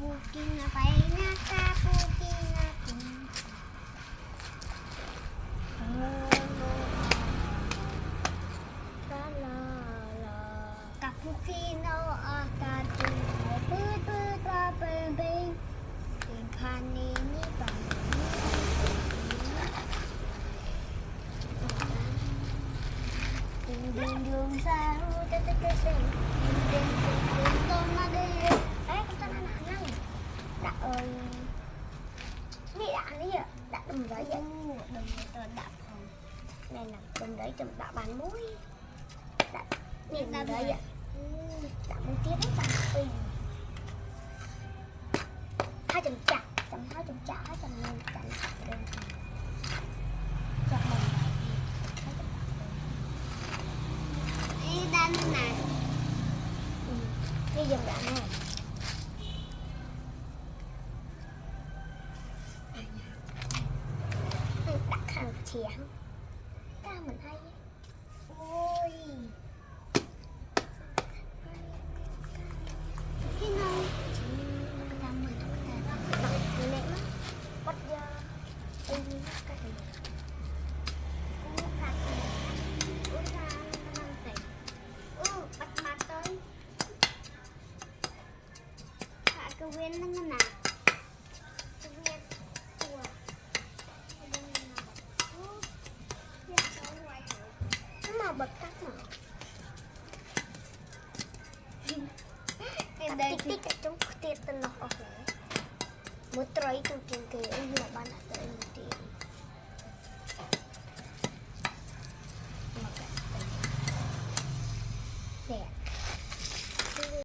Cappuccino faina cappuccino. Cappuccino akatu putu trapembing tingkani ni bang ding ding dong saru tetek keseng ding ding ding ton made kita anak-anak đã ơi bị đạn đấy ạ đã đừng đấy vậy đừng tôi đạp không này là đừng đấy chấm đã bán muối đã nhìn đấy vậy đã muốn tiếp hết bạn ơi 2 chấm chả chấm 2 chấm chả 2 chấm lên chấm lên chấm mình đi đan này đi dùng đạn này đặt hàng chén ta mình hay ôi cái nào ta mình ta bằng lẽ nó bắt ra cái này bắt mặt tới hạ cái viên nó nè bật cắt mà tích tích ở trong tiệt tân lọc ở một trái tu trên kia là ban đã tới